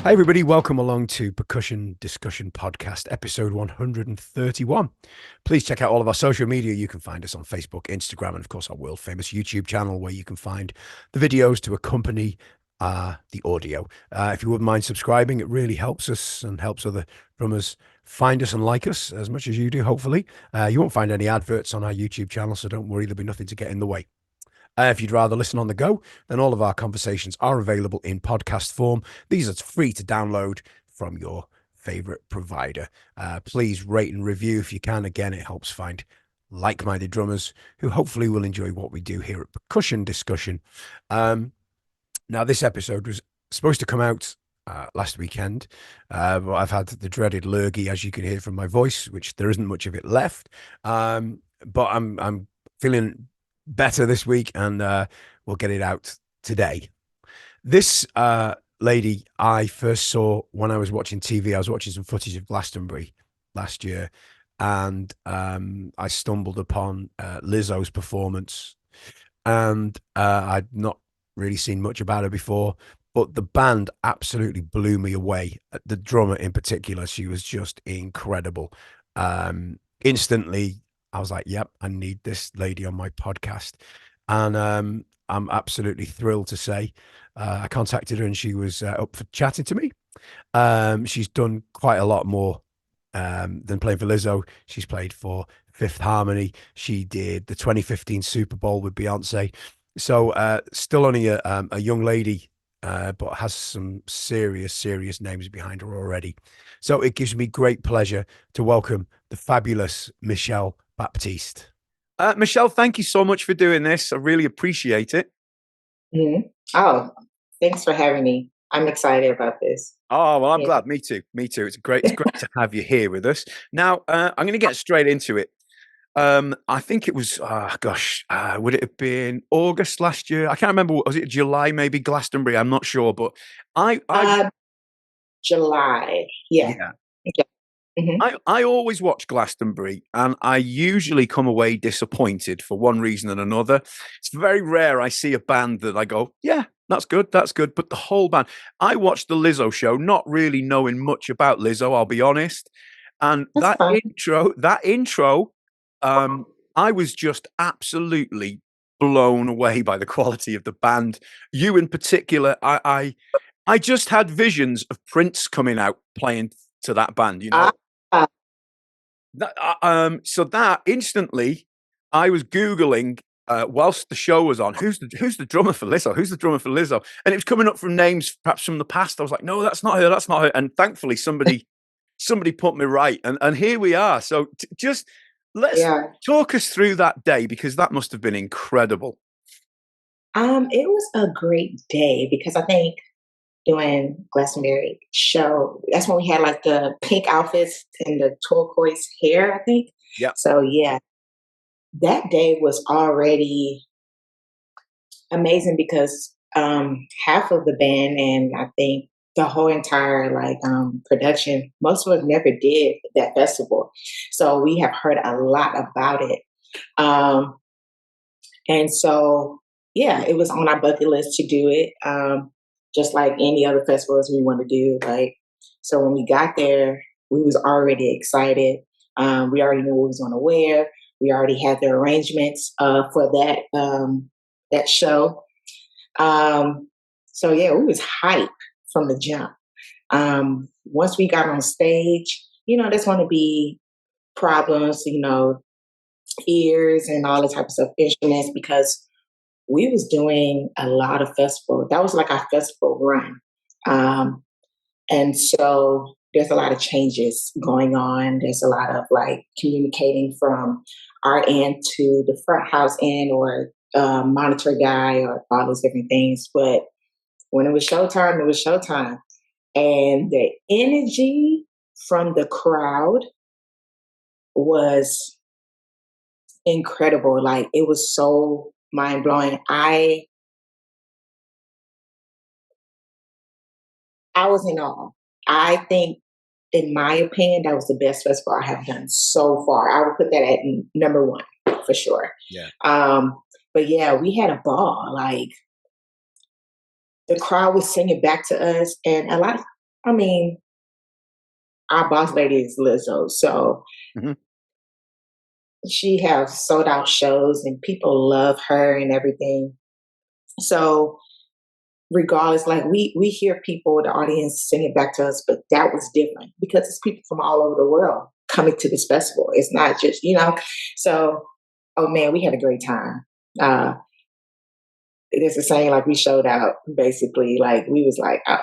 Hi, everybody. Welcome along to Percussion Discussion Podcast, episode 131. Please check out all of our social media. You can find us on Facebook, Instagram, and of course, our world famous YouTube channel where you can find the videos to accompany the audio. If you wouldn't mind subscribing, it really helps us and helps other drummers find us and like us as much as you do, hopefully. You won't find any adverts on our YouTube channel, so don't worry, there'll be nothing to get in the way. If you'd rather listen on the go, then all of our conversations are available in podcast form. These are free to download from your favorite provider. Please rate and review if you can. Again, it helps find like-minded drummers who hopefully will enjoy what we do here at Percussion Discussion. Now, this episode was supposed to come out last weekend, but I've had the dreaded lurgy, as you can hear from my voice, which there isn't much of it left. But I'm feeling better this week, and we'll get it out today. This lady I first saw when I was watching TV. I was watching some footage of Glastonbury last year, and I stumbled upon Lizzo's performance, and I'd not really seen much about her before, but the band absolutely blew me away. The drummer in particular, she was just incredible. Instantly I was like, yep, I need this lady on my podcast. And I'm absolutely thrilled to say I contacted her and she was up for chatting to me. She's done quite a lot more than playing for Lizzo. She's played for Fifth Harmony. She did the 2015 Super Bowl with Beyonce. So still only a young lady, but has some serious names behind her already. So it gives me great pleasure to welcome the fabulous Michel'le Baptiste. Michel'le, thank you so much for doing this. I really appreciate it. Oh, thanks for having me. I'm excited about this. Oh, well, I'm Yeah. glad. Me too. Me too. It's great to have you here with us. Now, I'm going to get straight into it. I think it was, would it have been August last year? I can't remember. Was it July, maybe Glastonbury? I'm not sure, but I July. Yeah. yeah, Yeah. hmm I always watch Glastonbury, and I usually come away disappointed for one reason and another. It's very rare I see a band that I go, yeah, that's good, that's good. But the whole band, I watched the Lizzo show, not really knowing much about Lizzo, I'll be honest. And That's fine. that intro, I was just absolutely blown away by the quality of the band. You in particular, I just had visions of Prince coming out playing to that band, you know. Ah, So that instantly, I was googling whilst the show was on. Who's the drummer for Lizzo? Who's the drummer for Lizzo? And it was coming up from names perhaps from the past. I was like, no, that's not her. That's not her. And thankfully, somebody put me right. And here we are. So just let's yeah. talk us through that day, because that must have been incredible. It was a great day because I think doing Glastonbury show, that's when we had like the pink outfits and the turquoise hair, I think. Yeah. So yeah, that day was already amazing because half of the band and I think the whole entire production, most of us never did that festival, so we have heard a lot about it. um, and so yeah, it was on our bucket list to do it, just like any other festivals we want to do. Like, so when we got there, we was already excited. We already knew what we was going to wear. We already had the arrangements for that show. So yeah, we was hyped from the jump. Once we got on stage, there's going to be problems, ears and all the types of instruments because we was doing a lot of festival. That was like our festival run. And so there's a lot of changes going on. There's a lot of like communicating from our end to the front house end or monitor guy or all those different things. But when it was showtime, it was showtime. And the energy from the crowd was incredible. Like, it was so mind blowing. I was in awe. I think, in my opinion, that was the best festival I have done so far. I would put that at number one for sure. Yeah. But yeah, we had a ball. Like, the crowd was singing back to us, and a lot of I mean, our boss lady is Lizzo, so Mhm. she has sold out shows and people love her and everything. So regardless, like we hear people, the audience sing it back to us, but that was different because it's people from all over the world coming to this festival. It's not just, so oh man, we had a great time. Uh there's a saying like we showed out basically, like we was like, oh,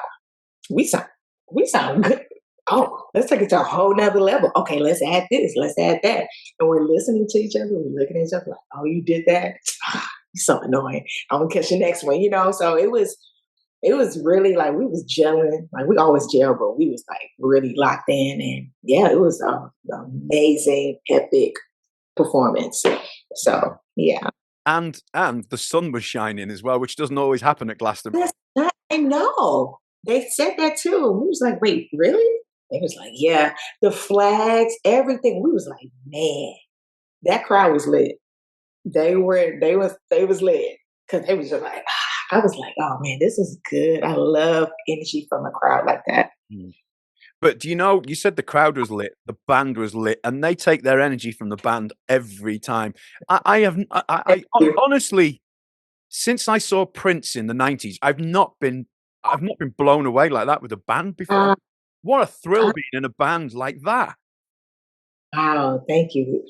we sound we sound good. Oh, let's take it to a whole nother level. Okay, let's add this, let's add that. And we're listening to each other, we're looking at each other like, oh, you did that? Ah, you're so annoying. I'm gonna catch the next one. So it was really like we was gelling, like we always gel, but we was like really locked in, and yeah, it was an amazing, epic performance. So yeah, And the sun was shining as well, which doesn't always happen at Glastonbury. I know they said that too. We was like, wait, really? They was like, yeah, the flags, everything. We was like, man, that crowd was lit. They was lit because they was just like, I was like, oh man, this is good. I love energy from a crowd like that. Mm. But do you know, you said the crowd was lit, the band was lit, and they take their energy from the band every time. I have, Thank you. honestly, since I saw Prince in the 90s, I've not been blown away like that with a band before. Uh, What a thrill uh, being in a band like that. wow, thank you.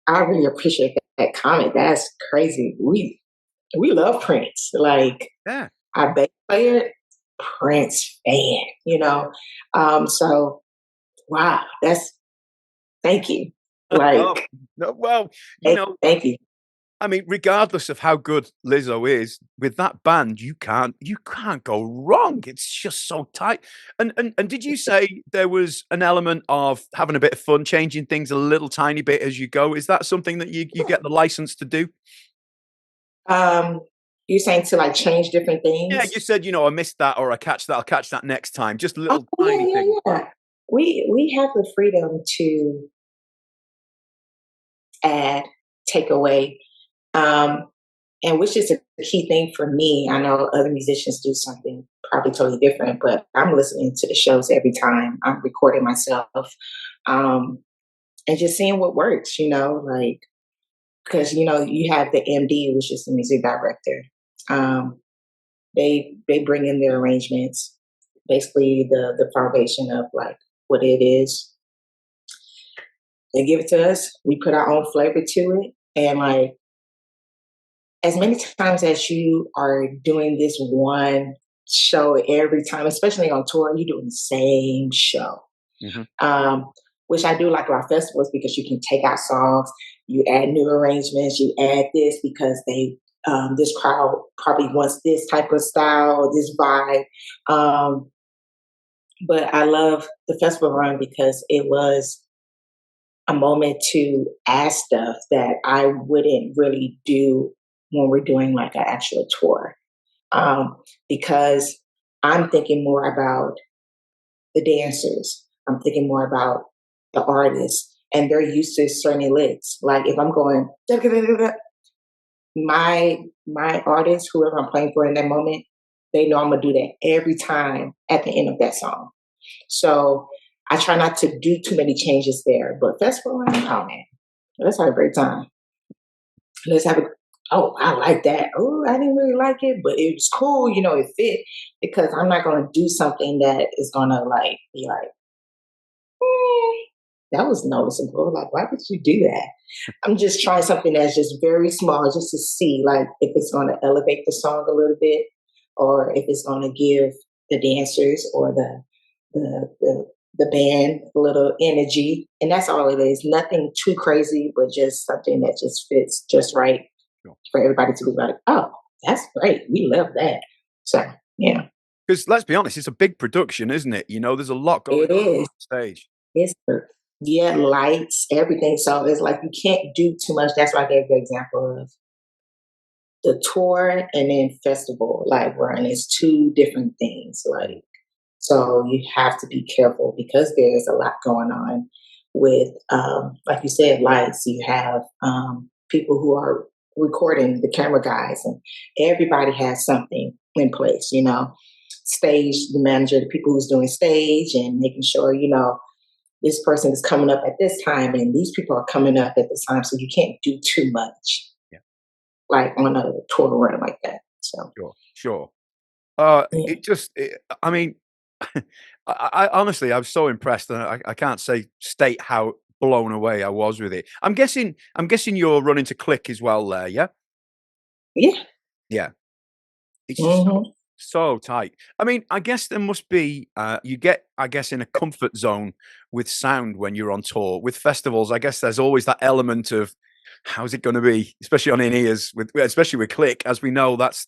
I really appreciate that comment. That's crazy. We love Prince. Like Yeah. our bass player, Prince fan. So wow, that's thank you. Oh, Like no, well, thank you. I mean, regardless of how good Lizzo is, with that band, you can't go wrong. It's just so tight. And did you say there was an element of having a bit of fun, changing things a little tiny bit as you go? Is that something that you get the license to do? Um, you're saying to like change different Yeah, things? you said, I missed that or I'll catch that next time. Just Oh little yeah, tiny yeah, things. yeah. We have the freedom to add, take away, um, and which is a key thing for me. I know other musicians do something probably totally different, but I'm listening to the shows every time. I'm recording myself, um, and just seeing what works. Like because you have the MD, which is the music director. Um, they bring in their arrangements, basically the foundation of like what it is. They give it to us. We put our own flavor to it, and like as many times as you are doing this one show every time, especially on tour, you're doing the same show. Mhm. Um, which I do like about festivals because you can take out songs, you add new arrangements, you add this because this crowd probably wants this type of style, this vibe. Um, but I love the festival run because it was a moment to add stuff that I wouldn't really do when we're doing like an actual tour. Um, because I'm thinking more about the dancers. I'm thinking more about the artists, and they're used to certain licks. Like if I'm going my artist, whoever I'm playing for in that moment, they know I'm gonna do that every time at the end of that song. So I try not to do too many changes there. But festival run, oh man, let's have a great time. Let's have a oh, I like that. Oh, I didn't really like it, but it was cool, it fit because I'm not gonna do something that is gonna like be like, that was noticeable. Like, why would you do that? I'm just trying something that's just very small, just to see like if it's gonna elevate the song a little bit, or if it's gonna give the dancers or the band a little energy. And that's all it is. Nothing too crazy, but just something that just fits just right Sure. for everybody to be like, oh, that's great. We love that. So yeah, Because let's be honest, it's a big production, isn't it? There's a lot going it on is. stage. It's yeah, lights, everything. So it's like you can't do too much. That's why I gave the example of the tour and then festival like run is two different things. Like so you have to be careful because there's a lot going on with like you said, lights. You have people who are recording, the camera guys, and everybody has something in place. stage, the manager, the people who's doing stage, and making sure this person is coming up at this time, and these people are coming up at this time, so you can't do too much, Yeah. like on a tour run like that. So Sure. yeah. I mean, I honestly, I was so impressed, and I can't state how blown away I was with it. I'm guessing you're running to Click as well there, yeah? Yeah. Yeah. It's just Hmm. so tight. I mean, I guess there must be you get, I guess, in a comfort zone with sound when you're on tour. With festivals, I guess there's always that element of how's it going to be, especially on in ears, especially with Click, as we know, that's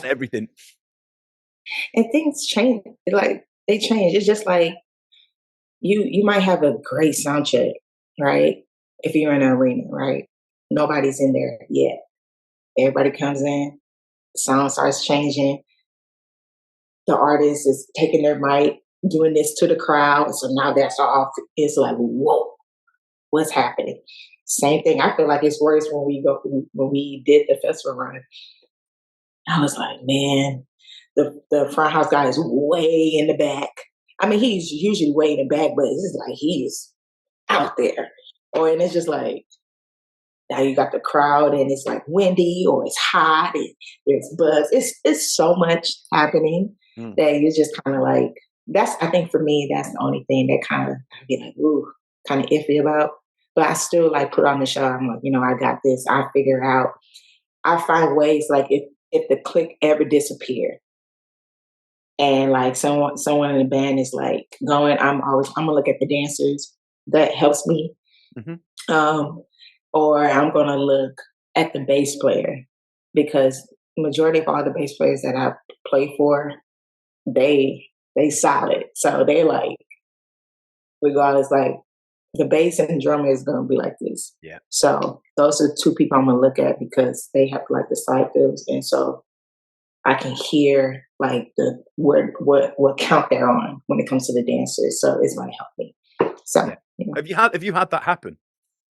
everything. And things change. Like they change. It's just like you might have a great sound check, right? If you're in an arena, right? Nobody's in there yet. Everybody comes in, the sound starts changing. The artist is taking their mic, doing this to the crowd. So now that's off. It's like, whoa, what's happening? Same thing. I feel like it's worse when we did the festival run. I was like, man, the front house guy is way in the back. I mean, he's usually way in the back, but it's just like he's out there. And it's just like now you got the crowd and it's like windy or it's hot and there's buzz. It's so much happening that you're just kind of like, I think for me, that's the only thing that kind of I'd be like, ooh, kind of iffy about. But I still like put on the show. I'm like, I got this. I figure out. I find ways like if the Click ever disappear and like someone in the band is like going, I'm gonna look at the dancers. That helps me. Mm-hmm. Or I'm gonna look at the bass player because majority of all the bass players that I play for, they solid. So they like regardless, like the bass and the drummer is gonna be like this. Yeah. So those are two people I'm gonna look at because they have like the side fills, and so I can hear like what count they're on when it comes to the dancers. So it's gonna help me. So Have you had that happen?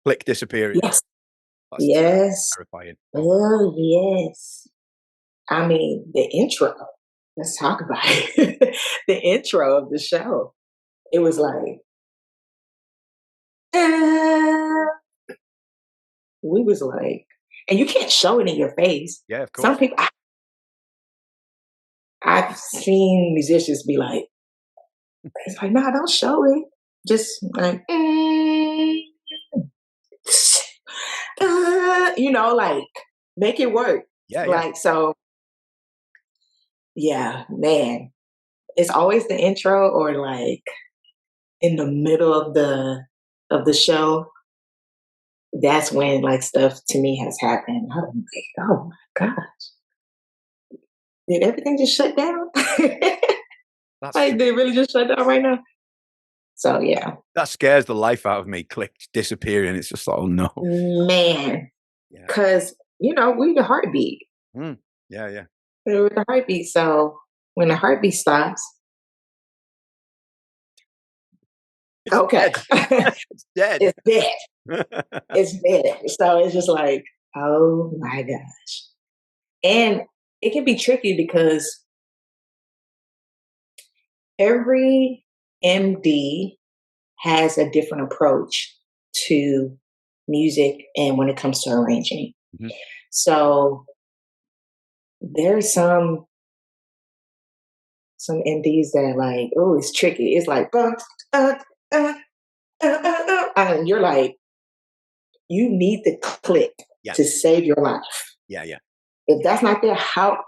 Click disappearing. yes. That's Yes. terrifying. Oh yes. I mean the intro. Let's talk about it. The intro of the show. It was like we was like, and you can't show it in your face. Yeah, of course. Some people I've seen musicians be like, it's like, nah, don't show it. Just like, like make it work. Yeah. Like, so yeah, man, it's always the intro or like in the middle of the show. That's when like stuff to me has happened. I'm like, oh my gosh, did everything just shut down? Like, did it really just shut down right now? So yeah, that scares the life out of me. Click disappearing. It's just like, oh no, man, because we the heartbeat. Yeah. We're the heartbeat. So when the heartbeat stops, okay, it's dead. it's dead. It's dead. So it's just like, oh my gosh. And it can be tricky because every MD has a different approach to music and when it comes to arranging. Mm-hmm. So there's some MDs that like, oh, it's tricky. It's like, and you're like, you need the click to save your life. Yeah. If that's not there, how?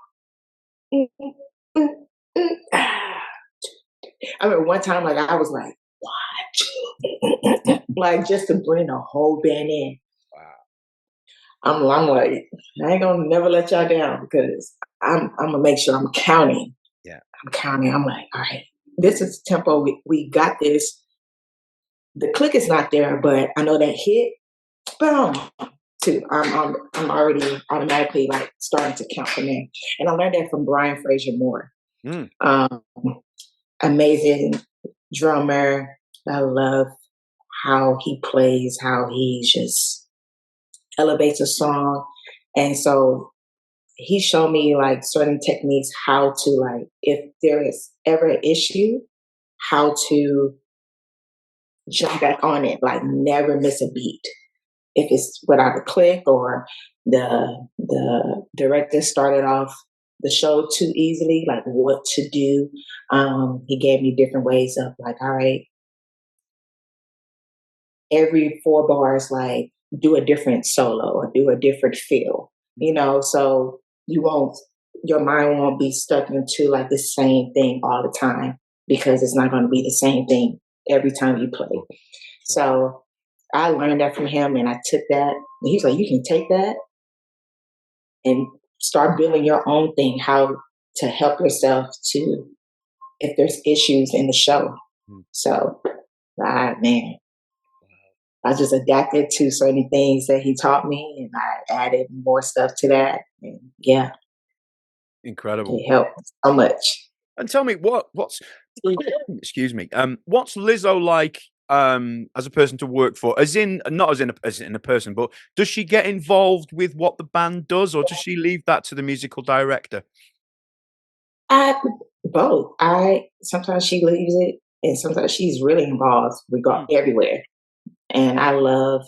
I mean, one time, like I was like, what? Like just to bring the whole band in. Wow. I'm like, I ain't gonna never let y'all down because I'm gonna make sure I'm counting. Yeah, I'm counting. I'm like, all right, this is the tempo. We got this. The click is not there, but I know that hit. Boom. Too. I'm already automatically like starting to count from there, and I learned that from Brian Fraser Moore. Amazing drummer. I love how he plays, how he just elevates a song, and so he showed me like certain techniques, how to, like, if there is ever an issue, how to jump back on it, like never miss a beat. If it's without a click, or the director started off the show too easily, like what to do. He gave me different ways of, like, all right, every 4 bars, like, do a different solo or do a different feel, so you won't, your mind won't be stuck into like the same thing all the time, because it's not going to be the same thing every time you play. So I learned that from him, and I took that. And he's like, you can take that and start building your own thing, how to help yourself to, if there's issues in the show. So, man, I just adapted to certain things that he taught me, and I added more stuff to that. And yeah, Incredible. it helped so much. And tell me what's excuse me, what's Lizzo like as a person to work for? As in, not as in a person, but does she get involved with what the band does, or does she leave that to the musical director? I Both. I Sometimes she leaves it, and sometimes she's really involved. We go everywhere, and I love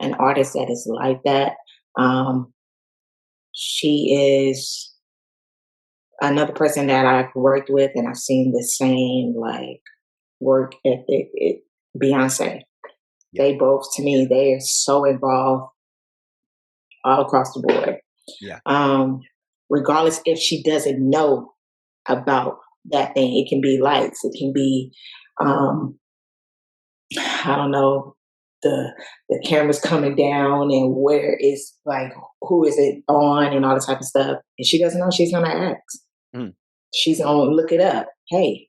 an artist that is like that. Um, she is another person that I've worked with, and I've seen the same, like, work ethic. Beyonce. Yeah. They both, to me, they are so involved all across the board. Yeah. Regardless if she doesn't know about that thing, it can be lights, it can be, I don't know, the camera's coming down, and where is, like, who is it on, and all the type of stuff. And she doesn't know, she's gonna ask. She's gonna look it up. Hey,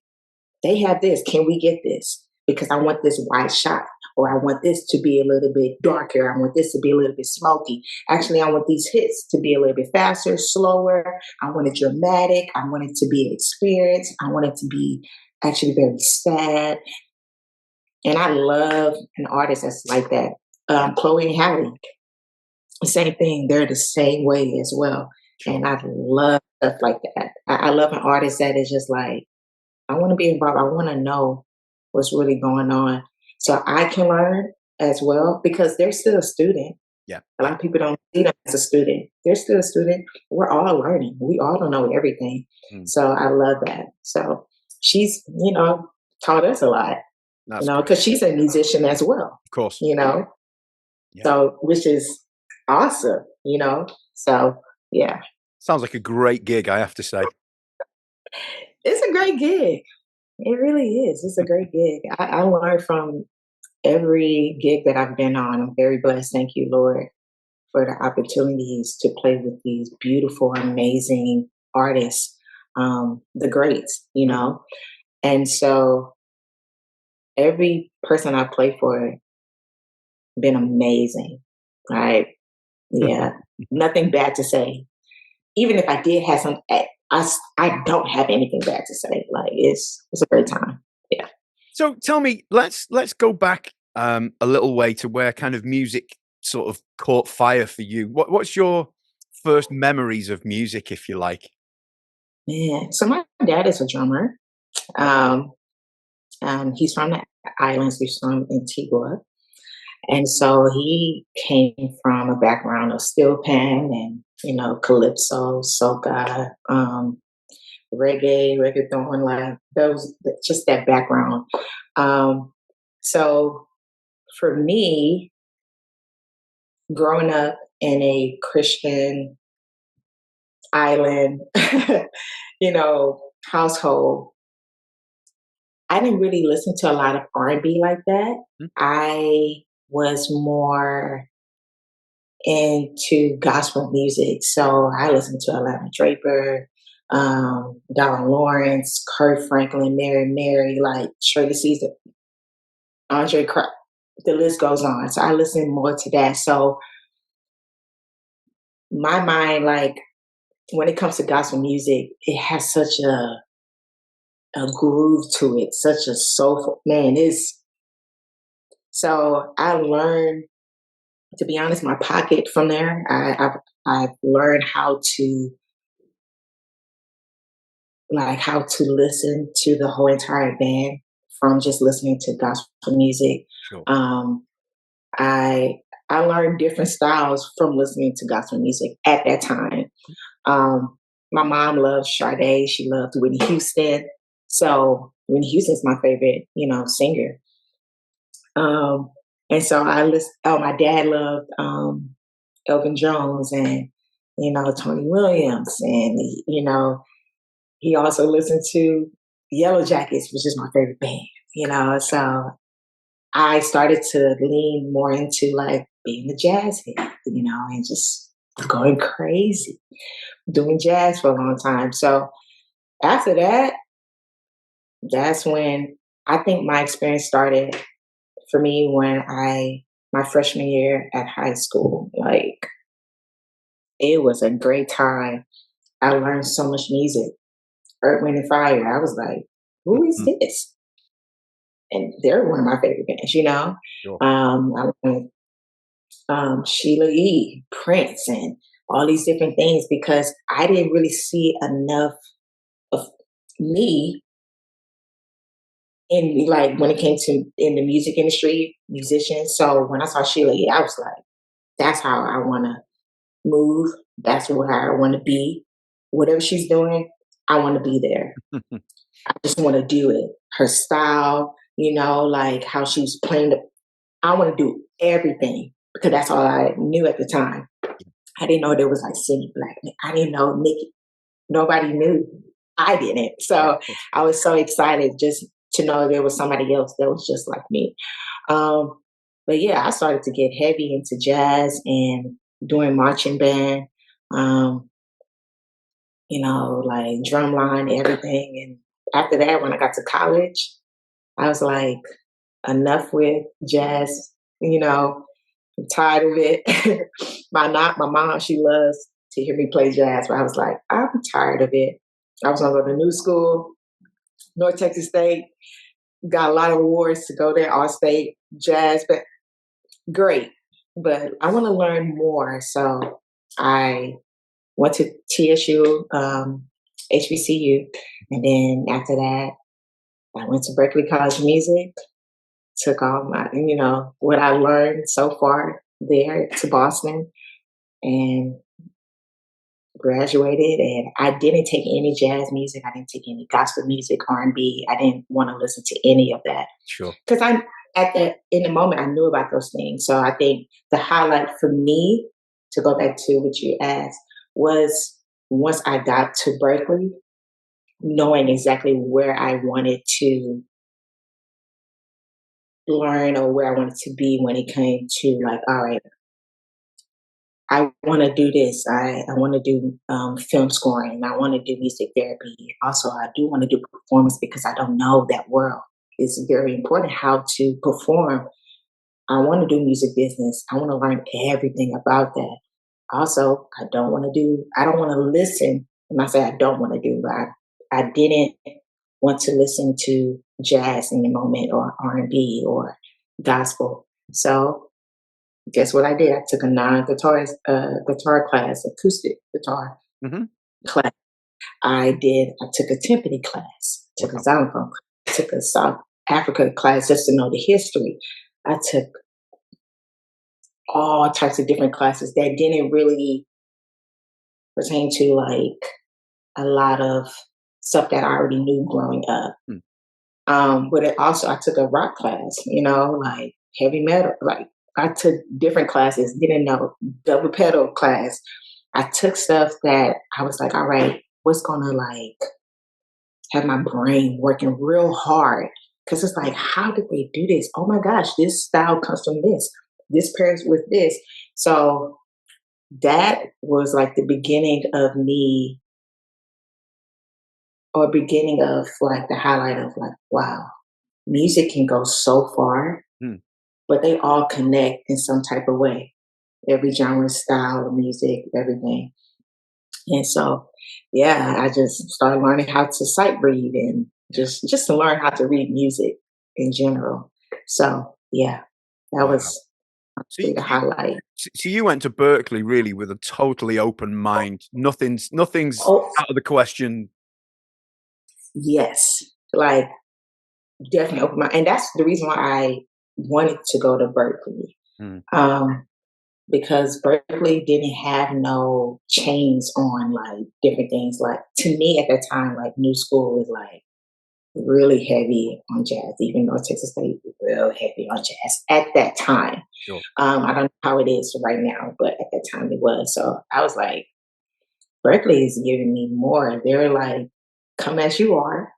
they have this. Can we get this? Because I want this wide shot, or I want this to be a little bit darker. I want this to be a little bit smoky. Actually, I want these hits to be a little bit faster, slower. I want it dramatic. I want it to be an experience. I want it to be actually very sad. And I love an artist that's like that. Chloe and Halle, same thing. They're the same way as well. And I love stuff like that. I love an artist that is just like, I want to be involved. I want to know what's really going on, so I can learn as well, because they're still a student. Yeah. A lot of people don't see them as a student. They're still a student. We're all learning. We all don't know everything. So I love that. So she's, taught us a lot, because she's a musician as well. Of course. Yeah. So, which is awesome, So, yeah. Sounds like a great gig, I have to say. It's a great gig. It really is. It's a great gig. I learned from every gig that I've been on. I'm very blessed. Thank you, Lord, for the opportunities to play with these beautiful, amazing artists, the greats, And so every person I play for been amazing. Right? Yeah. Nothing bad to say. Even if I did have some, I don't have anything bad to say. Like, it's a great time. Yeah. So tell me, let's go back a little way to where kind of music sort of caught fire for you. What's your first memories of music, if you like? Man, so my dad is a drummer. He's from the islands. He's from Antigua. And so he came from a background of steel pan and, calypso, soca, reggae, reggaeton, like those, just that background. So for me, growing up in a Christian island, household, I didn't really listen to a lot of R&B like that. I was more into gospel music. So I listened to Alana Draper, Donna Lawrence, Kurt Franklin, Mary, like Shirley Caesar, Andre Crouch, the list goes on. So I listened more to that. So my mind, like, when it comes to gospel music, it has such a groove to it, such a soulful, man. So I learned, to be honest, my pocket from there. I've learned how to listen to the whole entire band from just listening to gospel music. Sure. I I learned different styles from listening to gospel music at that time. Um, my mom loved Sade. She loved Whitney Houston. So Whitney Houston's my favorite, singer. Um, and so I listen. Oh, my dad loved Elvin Jones and Tony Williams, and he also listened to Yellow Jackets, which is my favorite band. So I started to lean more into like being a jazz head, and just going crazy doing jazz for a long time. So after that, that's when I think my experience started for me when my freshman year at high school. Like it was a great time. I learned so much music. Earth, Wind and Fire. I was like, who is Mhm. this? And they're one of my favorite bands. Sure. I learned Sheila E., Prince, and all these different things because I didn't really see enough of me in like when it came to in the music industry, musicians. So when I saw Sheila E., I was like, that's how I want to move. That's where I want to be. Whatever she's doing, I want to be there. I just want to do it. Her style, like how she was playing I want to do everything because that's all I knew at the time. I didn't know there was like Cindy Blackman. I didn't know Nikki. Nobody knew. I didn't. Yeah, So of course. I was so excited just to know there was somebody else that was just like me. Um, but yeah, I started to get heavy into jazz and doing marching band, um, like drumline, everything. And after that, when I got to college, I was like, enough with jazz, I'm tired of it. My mom, she loves to hear me play jazz, but I was like, I'm tired of it. I was gonna go to new school, North Texas State, got a lot of awards to go there, all state jazz, but great. But I want to learn more. So I went to TSU, HBCU, and then after that, I went to Berklee College of Music, took all my, what I learned so far there to Boston and graduated. And I didn't take any jazz music. I didn't take any gospel music, R&B. I didn't want to listen to any of that Sure. because in the moment I knew about those things. So I think the highlight for me, to go back to what you asked, was once I got to Berklee, knowing exactly where I wanted to learn or where I wanted to be when it came to like, all right, I want to do this. I want to do film scoring. I want to do music therapy. Also, I do want to do performance because I don't know that world. It's very important how to perform. I want to do music business. I want to learn everything about that. Also, I don't want to listen. And I say I don't want to do, but I didn't want to listen to jazz in the moment or R&B or gospel. So guess what I did? I took a guitar class, acoustic guitar Hmm. class. I took a timpani class, took a Wow. xylophone class, took a South Africa class just to know the history. I took all types of different classes that didn't really pertain to like a lot of stuff that I already knew growing up. Hmm. But I took a rock class, like heavy metal. Like I took different classes, didn't know double pedal class. I took stuff that I was like, all right, what's gonna like have my brain working real hard? Because it's like, how did they do this? Oh my gosh, this style comes from this. This pairs with this. So that was like the beginning of me, or beginning of like the highlight of like, wow, music can go so far, Hmm. but they all connect in some type of way. Every genre, style of music, everything. And so, yeah, I just started learning how to sight read and Yeah. just to learn how to read music in general. So, yeah, that Wow. was So be the highlight. you went to Berklee really with a totally open mind. Nothing's Oh, out of the question. yes. Like, definitely open my, and that's the reason why I wanted to go to Berklee. Mm. Because Berklee didn't have no chains on like different things. Like to me at that time, like New School was like really heavy on jazz, even North Texas State was real heavy on jazz at that time. Sure. I don't know how it is right now, but at that time it was. So I was like, Berklee is giving me more. They're like, come as you are.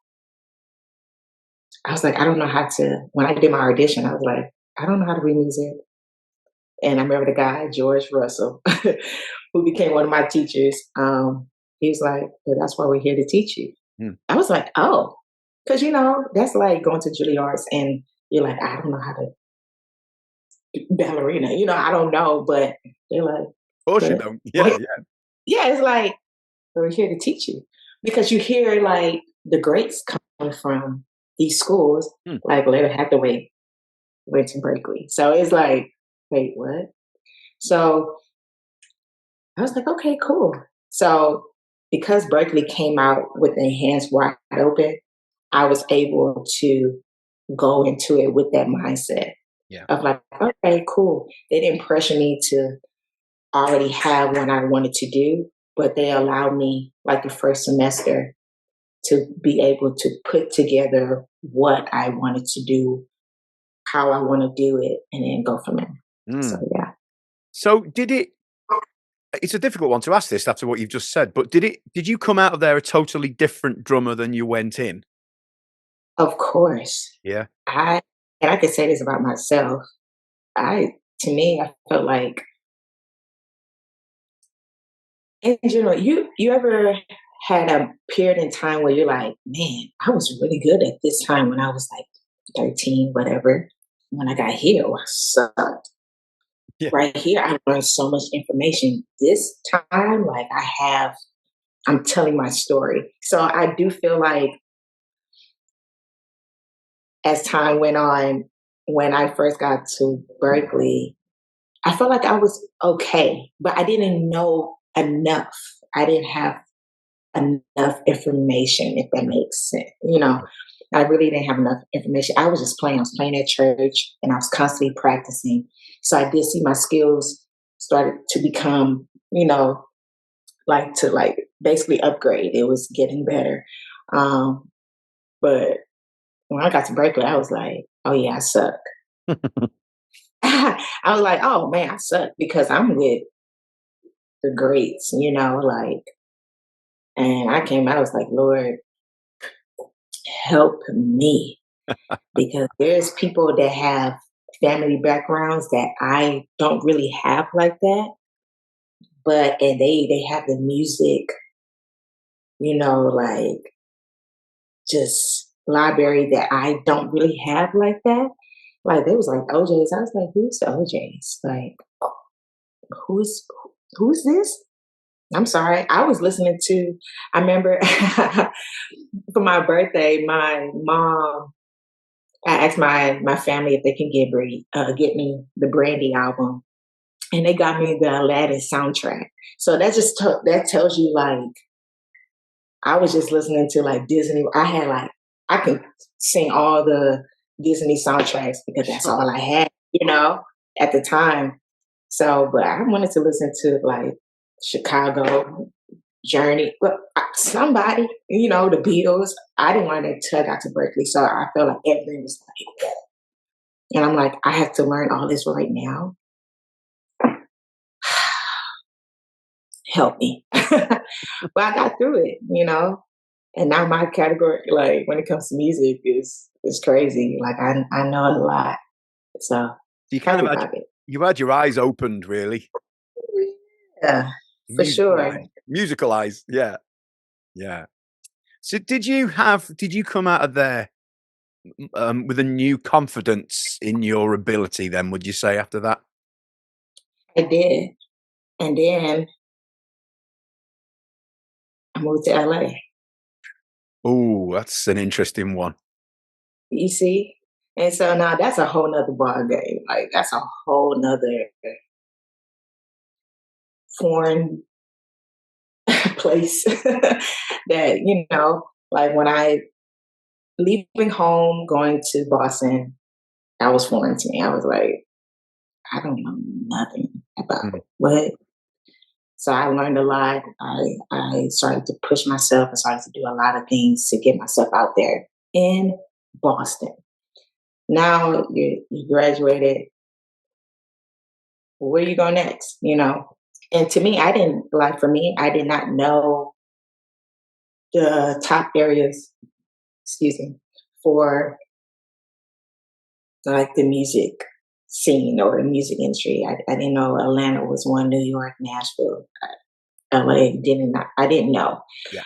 I was like, I don't know how to. When I did my audition, I was like, I don't know how to read music. And I remember the guy, George Russell, who became one of my teachers. He was like, well, that's why we're here to teach you. Mm. I was like, oh, because, that's like going to Juilliard's and you're like, I don't know how to ballerina, I don't know, but they're like, Of course you but, don't. well, Yeah. yeah, it's like, we're here to teach you. Because you hear like the greats coming from these schools, Mm. like Leonard Hathaway went to Berklee. So it's like, wait, what? So I was like, okay, cool. So because Berklee came out with their hands wide open, I was able to go into it with that mindset of like, okay, cool. They didn't pressure me to already have what I wanted to do, but they allowed me like the first semester to be able to put together what I wanted to do, how I want to do it, and then go from there. So Mm. yeah. So it's a difficult one to ask this after what you've just said, but did you come out of there a totally different drummer than you went in? Of course. Yeah. And I can say this about myself. To me, I felt like in general, you ever had a period in time where you're like, man, I was really good at this time when I was like 13, whatever. When I got here, I sucked. Yeah. Right here, I learned so much information. This time, like I'm telling my story. So I do feel like as time went on, when I first got to Berklee, I felt like I was okay, but I didn't know enough. I didn't have enough information, if that makes sense. I really didn't have enough information. I was just playing. I was playing at church and I was constantly practicing. So I did see my skills started to become, like basically upgrade. It was getting better. But when I got to Berklee, I was like, oh yeah, I suck. I was like, oh man, I suck because I'm with the greats, like, and I came out, I was like, Lord, help me. Because there's people that have family backgrounds that I don't really have like that. And they have the music, like just library that I don't really have like that. Like they was like OJ's. I was like, who's the OJ's? Like, who's who's this? I'm sorry. I was listening to. I remember for my birthday, my mom. I asked my family if they can get me the Brandy album, and they got me the Aladdin soundtrack. So that tells you like I was just listening to like Disney. I can sing all the Disney soundtracks because that's Sure. all I had, at the time. So, but I wanted to listen to like Chicago, Journey, but somebody, the Beatles. I didn't want to until I got to Berklee, so I felt like everything was like, and I'm like, I have to learn all this right now. Help me, but I got through it, And now my category, like when it comes to music, is crazy. Like I know a lot, so You kind happy of had about it. you had your eyes opened, really. Yeah, for sure. Musical eyes. Yeah. Yeah. So did you come out of there with a new confidence in your ability then, would you say, after that? I did, and then I moved to LA. Oh, that's an interesting one. You see, And so now that's a whole nother ball game. Like that's a whole nother foreign place that, like when I leaving home, going to Boston, that was foreign to me. I was like, I don't know nothing about Mm. what. So I learned a lot. I started to push myself. I started to do a lot of things to get myself out there in Boston. Now you graduated. Where you go next? And to me, I did not know the top areas, excuse me, for like the music scene or the music industry. I didn't know Atlanta was one, New York, Nashville, LA. I didn't know. Yeah.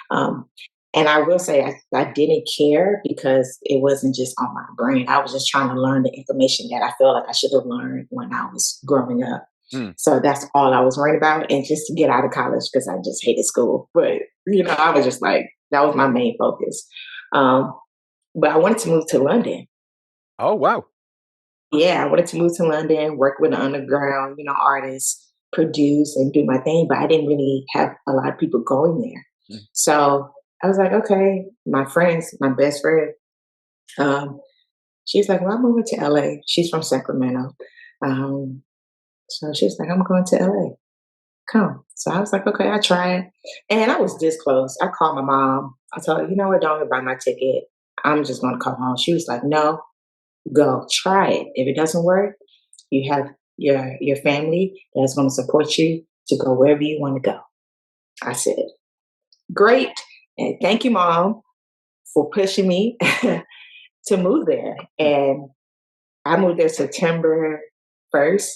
And I will say I didn't care because it wasn't just on my brain. I was just trying to learn the information that I felt like I should have learned when I was growing up. Mm. So that's all I was worried about, and just to get out of college because I just hated school. But I was just like, that was my main focus. But I wanted to move to London. Oh, wow. Yeah, I wanted to move to London, work with the underground, artists, produce and do my thing, but I didn't really have a lot of people going there. Mm. So I was like, okay, my best friend, she's like, well, I'm moving to LA. She's from Sacramento. So she was like, I'm going to LA. Come. So I was like, okay, I tried. And I was this close. I called my mom. I told her, you know what, don't even buy my ticket. I'm just going to come home. She was like, no, go try it. If it doesn't work, you have your family that's going to support you to go wherever you want to go. I said, great. And thank you, Mom, for pushing me to move there. And I moved there September 1st,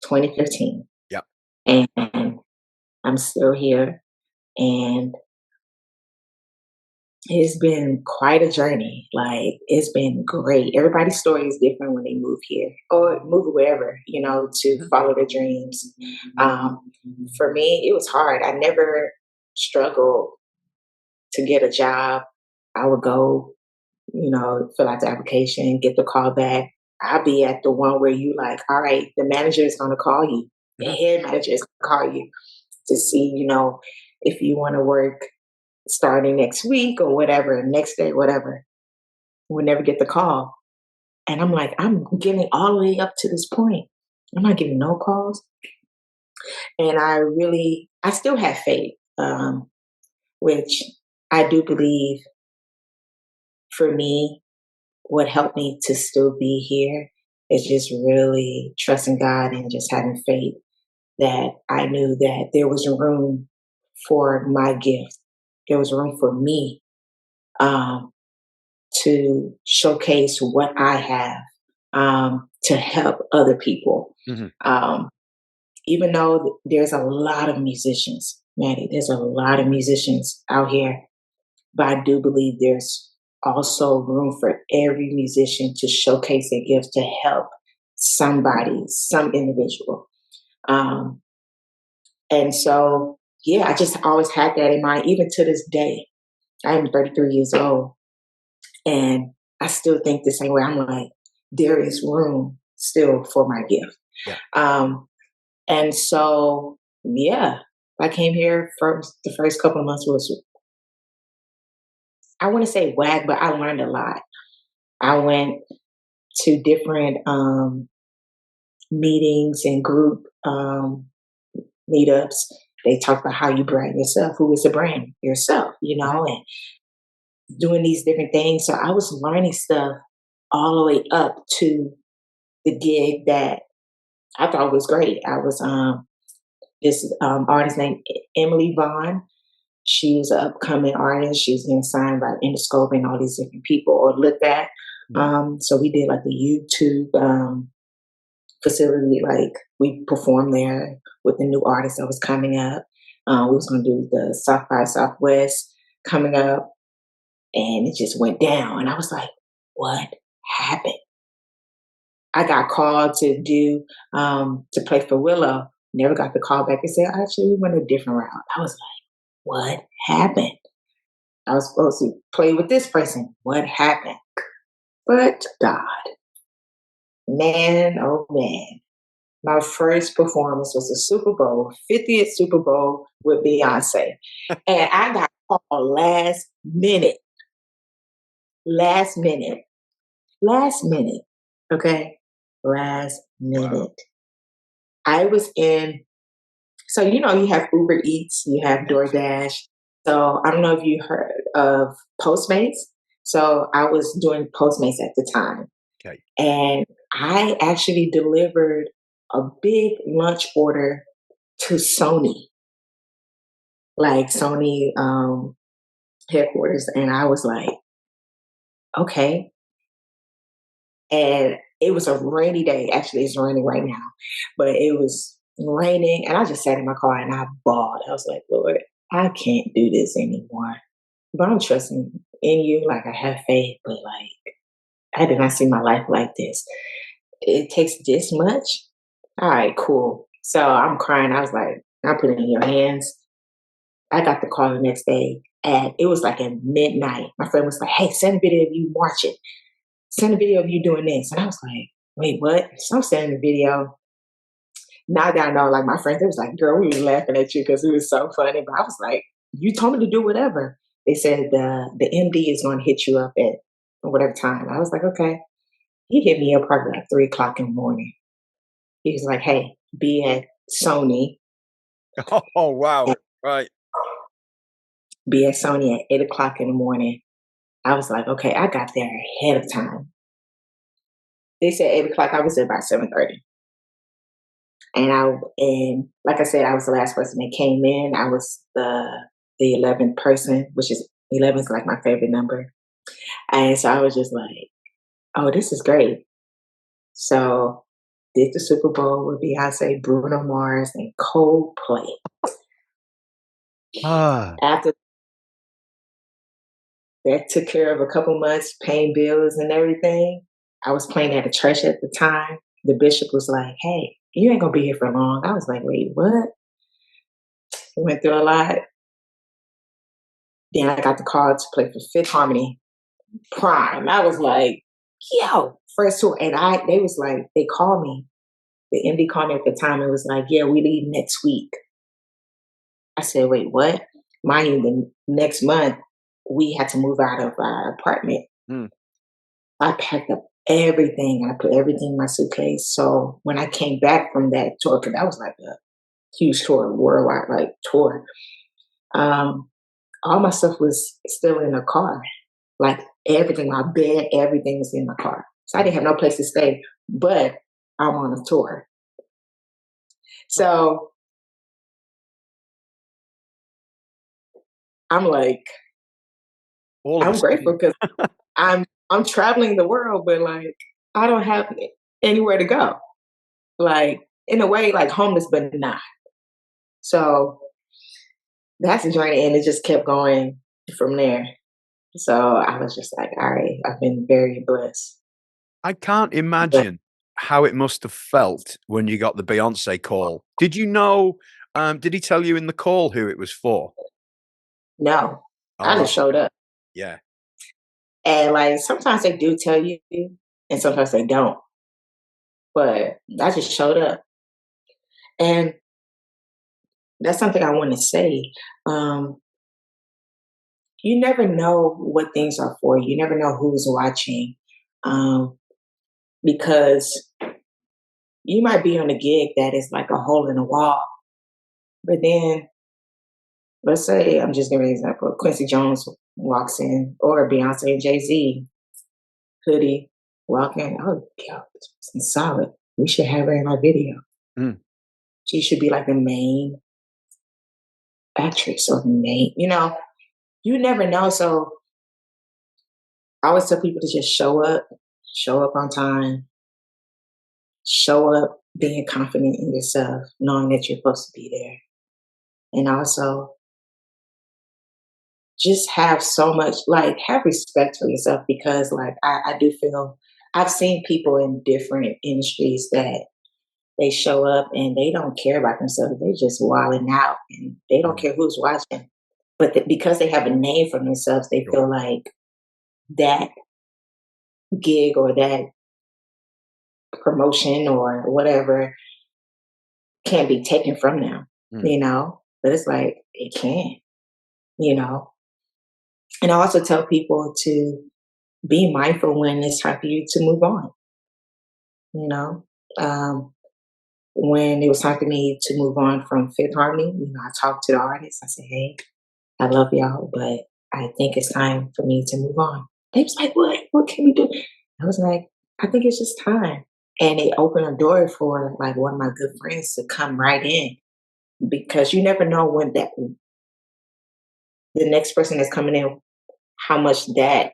2015. Yep. And I'm still here. And it's been quite a journey. Like, it's been great. Everybody's story is different when they move here or move wherever, to follow their dreams. For me, it was hard. I never struggled to get a job. I would go, fill out the application, get the call back. I'll be at the one where you like, all right, the manager is going to call you. The head manager is going to call you to see, if you want to work starting next week or whatever, next day, whatever. We'll never get the call. And I'm like, I'm getting all the way up to this point. I'm not getting no calls. And I still have faith, which I do believe for me, what helped me to still be here is just really trusting God and just having faith that I knew that there was room for my gift. There was room for me to showcase what I have to help other people. Even though there's a lot of musicians, Maddie, there's a lot of musicians out here, but I do believe there's also room for every musician to showcase their gifts to help somebody, some individual. And so, yeah, I just always had that in mind, even to this day. I am 33 years old, and I still think the same way. I'm like, there is room still for my gift. Yeah. And so, yeah, I came here the first couple of months was, I want to say whack, but I learned a lot. I went to different meetings and group meetups. They talk about how you brand yourself. Who is the brand? Yourself, and doing these different things. So I was learning stuff all the way up to the gig that I thought was great. I was this artist named Emily Vaughn. She was an upcoming artist. She was getting signed by Interscope and all these different people or looked at. So we did like the YouTube facility. Like we performed there with the new artist that was coming up. We was going to do the South by Southwest coming up, and it just went down. And I was like, what happened? I got called to do to play for Willow. Never got the call back and said, actually, we went a different route. I was like, what happened? I was supposed to play with this person. What happened? But God, man, oh man. My first performance was the Super Bowl, 50th Super Bowl with Beyonce. And I got called last minute, last minute. Okay. Last Wow. minute. I was in, so you have Uber Eats, you have DoorDash. So I don't know if you heard of Postmates. So I was doing Postmates at the time. Okay. And I actually delivered a big lunch order to Sony, like Sony headquarters. And I was like, okay. And it was a rainy day. Actually, it's raining right now, but it was raining. And I just sat in my car and I bawled. I was like, Lord, I can't do this anymore. But I'm trusting in you. Like, I have faith, but like, I did not see my life like this. It takes this much. All right, cool. So I'm crying. I was like, I put it in your hands. I got the call the next day, and it was like at midnight. My friend was like, hey, send a video of you marching. Send a video of you doing this. And I was like, wait, what? So I'm sending the video. Now that I know, like my friends, it was like, girl, we were laughing at you because it was so funny. But I was like, you told me to do whatever. They said the MD is going to hit you up at whatever time. I was like, okay. He hit me up probably like 3 o'clock in the morning. He was like, hey, be at Sony. Oh, wow. Right. Be at Sony at 8 o'clock in the morning. I was like, okay, I got there ahead of time. They said 8 o'clock. I was there by 7:30. And like I said, I was the last person that came in. I was the 11th person, which is 11 is like my favorite number. And so I was just like, oh, this is great. So did the Super Bowl with Beyonce, Bruno Mars, and Coldplay. Ah. After that took care of a couple months, paying bills and everything. I was playing at a church at the time. The bishop was like, hey, you ain't gonna be here for long. I was like, wait, what? We went through a lot. Then I got the call to play for Fifth Harmony Prime. I was like, yo, first tour. And they was like, they called me. The MD called me at the time and was like, yeah, we leave next week. I said, wait, what? Mind you, the next month, we had to move out of our apartment. Mm. I packed up everything and I put everything in my suitcase. So when I came back from that tour, because that was like a huge tour, worldwide like tour, all my stuff was still in the car. Like everything, my bed, everything was in my car. So I didn't have no place to stay, but I'm on a tour. So I'm like, All of a I'm grateful sudden. because I'm traveling the world, but like I don't have anywhere to go. Like in a way, like homeless, but not. So that's a journey, and it just kept going from there. So I was just like, all right, I've been very blessed. I can't But imagine how it must have felt when you got the Beyonce call. Did you know, did he tell you in the call who it was for? no, I Oh, just showed up. yeah. And like sometimes they do tell you, and sometimes they don't. But I just showed up. And that's something I want to say. Um, you never know what things are for you. You never know who's watching. Um, because you might be on a gig that is like a hole in the wall. But then let's say I'm just giving an example. Quincy Jones walks in, or Beyonce and Jay-Z, hoodie, walk in. Oh, yeah, it's solid. We should have her in our video. Mm. She should be like the main actress or the main, you never know. So I always tell people to just show up on time, show up being confident in yourself, knowing that you're supposed to be there. And also just have so much, like, have respect for yourself because, like, I do feel I've seen people in different industries that they show up and they don't care about themselves. They're just wilding out and they don't Mm. care who's watching. But because they have a name for themselves, they Sure. feel like that gig or that promotion or whatever can't be taken from them, Mm. you know? But it's like, it can, you know? And I also tell people to be mindful when it's time for you to move on, you know? Um, when it was time for me to move on from Fifth Harmony, you know, I talked to the artist. I said, hey, I love y'all, but I think it's time for me to move on. They was like, what? What can we do? I was like, I think it's just time. And it opened a door for like one of my good friends to come right in because you never know when that the next person that's coming in, how much that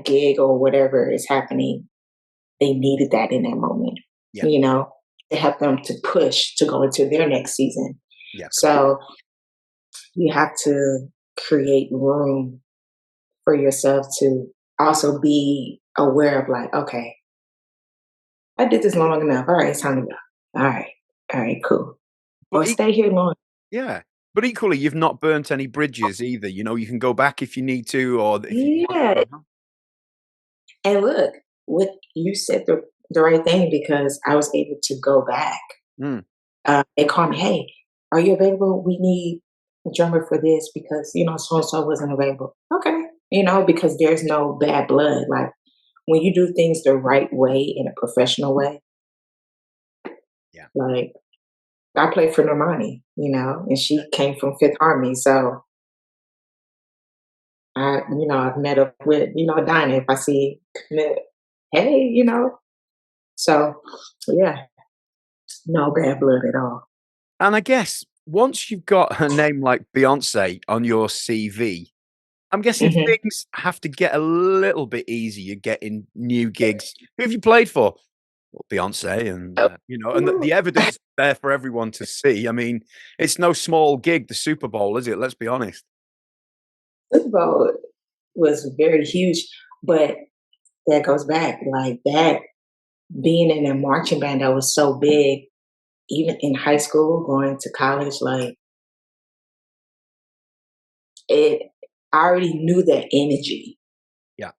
gig or whatever is happening, they needed that in that moment, Yeah. you know, to help them to push to go into their next season. Yeah. So you have to create room for yourself to also be aware of like, okay, I did this long enough. All right, it's time to go. All right. All right, cool. Or But stay here long. yeah. But equally, you've not burnt any bridges either. You know, you can go back if you need to, or if you want. Yeah. You know? And look, what you said the right thing because I was able to go back. Mm. They called me, hey, are you available? We need a drummer for this because, you know, so and so wasn't available. Okay. You know, because there's no bad blood. Like when you do things the right way in a professional way, Yeah. like I played for Normani, you know, and she came from Fifth Harmony. So I've met up with, you know, Dinah if I see, hey, you know. So yeah, no bad blood at all. And I guess once you've got a name like Beyonce on your CV, I'm guessing Hmm. things have to get a little bit easier getting new gigs. Who have you played for? Well, Beyonce, and you know, and the evidence is there for everyone to see. I mean, it's no small gig, the Super Bowl, is it? Let's be honest. Super Bowl was very huge, but that goes back like that being in a marching band that was so big, even in high school, going to college, like it. I already knew that energy Yeah,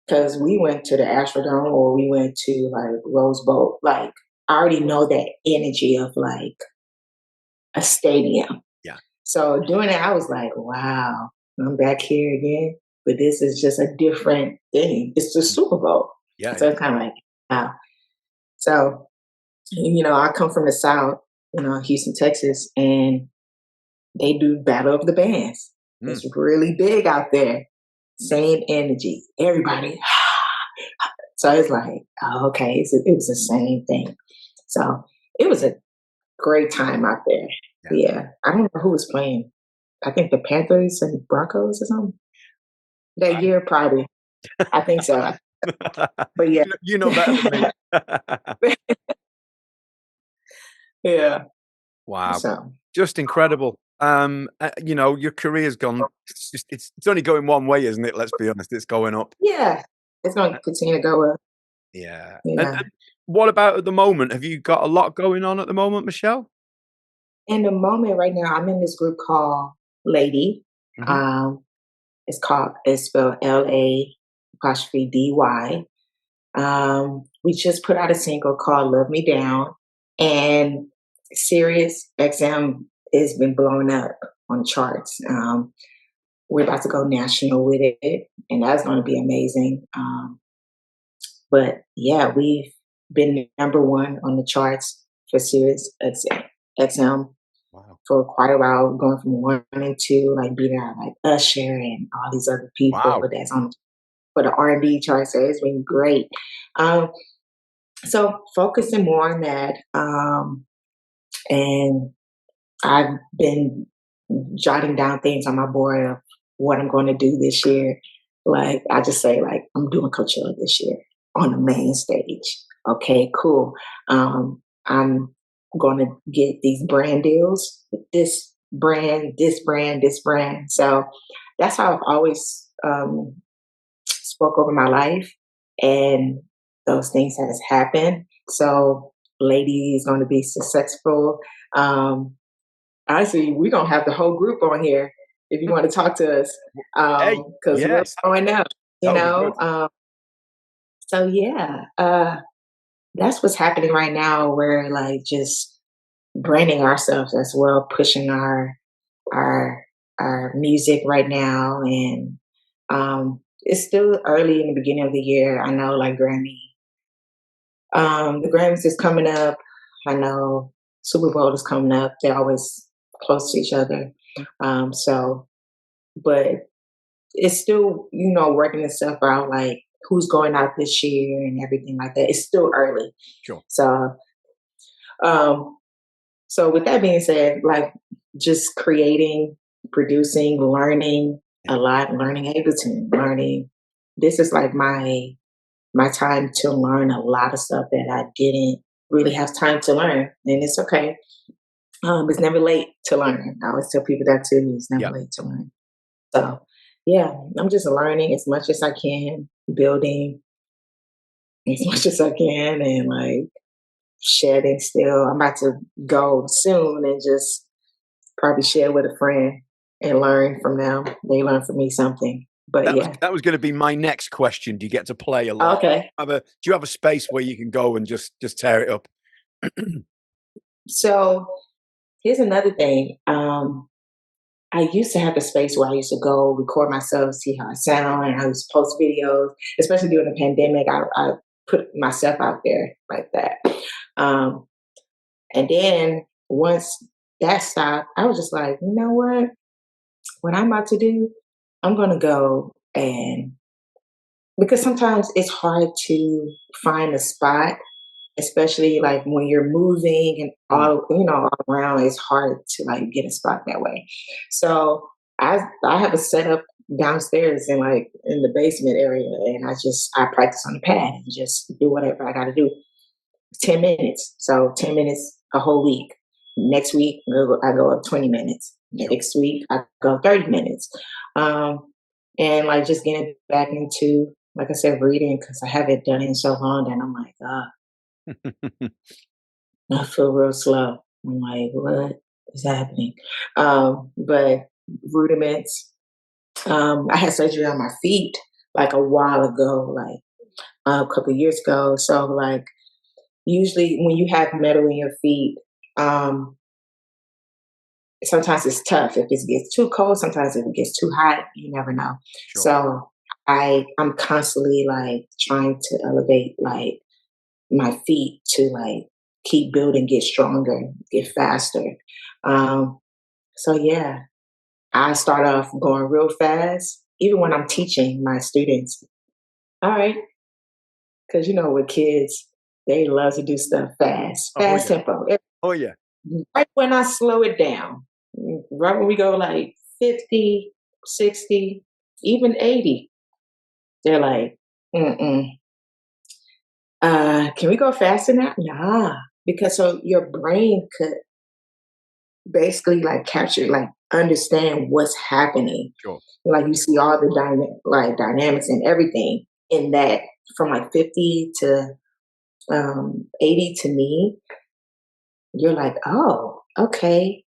because we went to the Astrodome or we went to like Rose Bowl. Like I already know that energy of like a stadium. yeah, So doing it, I was like, wow, I'm back here again. But this is just a different thing. It's the mm, Super Bowl. yeah, So yeah. it's kind of like, wow. So, you know, I come from the South, you know, Houston, Texas, and they do Battle of the Bands. Mm. It's really big out there. Same energy. Everybody. So it's like, oh, okay, it was the same thing. So it was a great time out there. Yeah. Yeah. I don't know who was playing. I think the Panthers and Broncos or something that year, probably. I think so. But yeah. You know better than me. Yeah. Wow, So just incredible. You know, your career's gone. It's only going one way, isn't it? Let's be honest, it's going up. yeah, it's gonna continue to go up. Yeah. Yeah. And what about at the moment? Have you got a lot going on at the moment, Michelle? In the moment right now, I'm in this group called Lady. Mhm. Um, it's spelled LA''dy. We just put out a single called Love Me Down, and Sirius XM has been blowing up on the charts. We're about to go national with it, and that's going to be amazing. But yeah, we've been number one on the charts for Sirius XM Wow. for quite a while, going from one and two, like beating out like Usher and all these other people Wow. that's on for the R&B chart. So it's been great. Um, so focusing more on that, and I've been jotting down things on my board of what I'm going to do this year. Like I just say, like I'm doing Coachella this year on the main stage. Okay, cool. I'm going to get these brand deals with this brand, this brand, this brand. So that's how I've always spoke over my life, and those things has happened. So, lady is going to be successful. Um, Honestly, we don't have the whole group on here if you want to talk to us Hey, because we're yes, growing up. You that would be know, good. So yeah, that's what's happening right now. We're like just branding ourselves as well, pushing our our music right now, and it's still early in the beginning of the year. I know, like the Grammys is coming up. I know Super Bowl is coming up. They're always close to each other. So, but it's still, working itself out, like who's going out this year and everything like that. It's still early. Sure. So, um, so with that being said, like just creating, producing, learning a lot, learning Ableton, learning. This is like my time to learn a lot of stuff that I didn't really have time to learn, and it's okay. It's never late to learn. I always tell people that too. It's never Yeah. late to learn. So, yeah, I'm just learning as much as I can, building as much as I can, and like shedding still. I'm about to go soon and just probably share with a friend and learn from them. They learn from me something. But yeah. That was going to be my next question. Do you get to play a lot? Okay. Do you have a space where you can go and just tear it up? So here's another thing. I used to have a space where I used to go record myself, see how I sound, and I used to post videos. Especially during the pandemic, I put myself out there like that. Um, and then once that stopped, I was just like, you know what I'm about to do, I'm gonna go, and because sometimes it's hard to find a spot, especially like when you're moving and all around, it's hard to like get a spot that way. So I have a setup downstairs in like in the basement area, and I practice on the pad and just do whatever I got to do. 10 minutes, so 10 minutes a whole week. Next week I go up 20 minutes. Next week I go 30 minutes, and like just getting back into, like I said, reading, because I haven't done it in so long, and I'm like, I feel real slow. I'm like, what is happening? But rudiments. I had surgery on my feet like a while ago, like a couple years ago. So like usually when you have metal in your feet, sometimes it's tough. If it gets too cold, sometimes if it gets too hot, you never know. Sure. So I'm constantly like trying to elevate like my feet to like keep building, get stronger, get faster. So yeah, I start off going real fast, even when I'm teaching my students. All right, because with kids, they love to do stuff fast, Oh fast yeah. tempo. Oh yeah. Right when I slow it down, right when we go like 50, 60, even 80, they're like, mm-mm. Can we go faster now? Nah, because so your brain could basically like capture, like understand what's happening. Sure. Like you see all the dynamics and everything in that, from like 50 to 80 to me. You're like, oh, okay.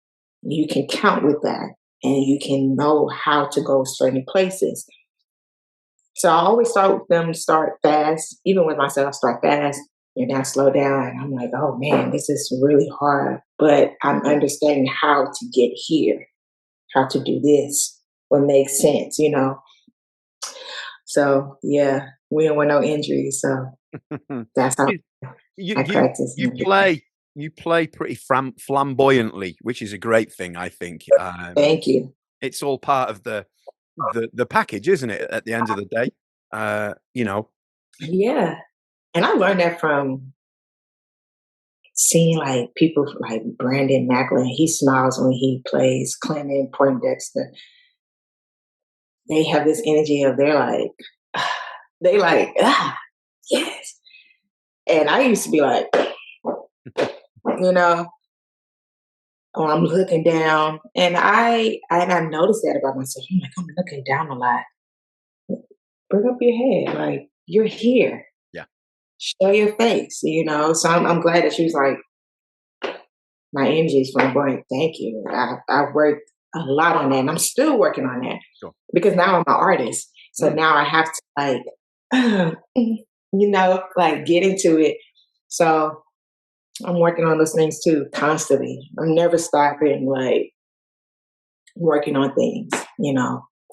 You can count with that, and you can know how to go certain places. So I always start with them, start fast. Even with myself, start fast and then slow down. And I'm like, oh man, this is really hard. But I'm understanding how to get here, how to do this, what makes sense. So yeah, we don't want no injuries. So that's how you, I you practice. you play you play pretty flamboyantly, which is a great thing, I think. Thank you. It's all part of the package, isn't it? At the end of the day, Yeah. And I learned that from seeing like people like Brandon Macklin. He smiles when he plays. Clement Poindexter. They have this energy of they're like, they like, yes. And I used to be like, you know, oh, I'm looking down, and I noticed that about myself. I'm like, I'm looking down a lot. Bring up your head, like you're here. Yeah. Show your face. So I'm glad that she was like, my energy is flamboyant. Thank you. I worked a lot on that, and I'm still working on that Sure. because now I'm an artist. So now I have to like like getting to it. So I'm working on those things too, constantly. I'm never stopping, like working on things,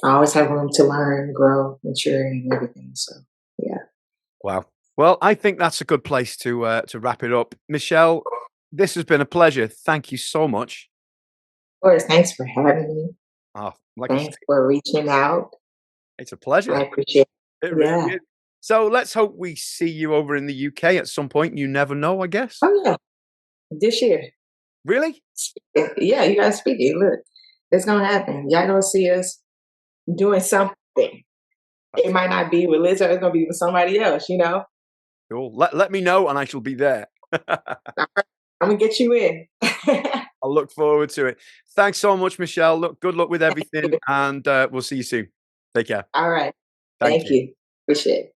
I always have room to learn, grow, mature, and everything. So, yeah. Wow. Well, I think that's a good place to wrap it up. Michelle, this has been a pleasure. Thank you so much. Of course, thanks for having me. Oh, like I say, Thanks for reaching out. it's a pleasure. I appreciate It it. really Yeah. is. So let's hope we see you over in the UK at some point. You never know, I guess. Oh, yeah. This year. Really? Yeah, you guys speak it. Look, it's going to happen. Y'all going to see us doing something. It might not be with Lizzo, it's going to be with somebody else. Cool. Let me know and I shall be there. I'm going to get you in. I'll look forward to it. Thanks so much, Michelle. Look, good luck with everything, and we'll see you soon. Take care. All right. Thank Thank you. you. Appreciate it.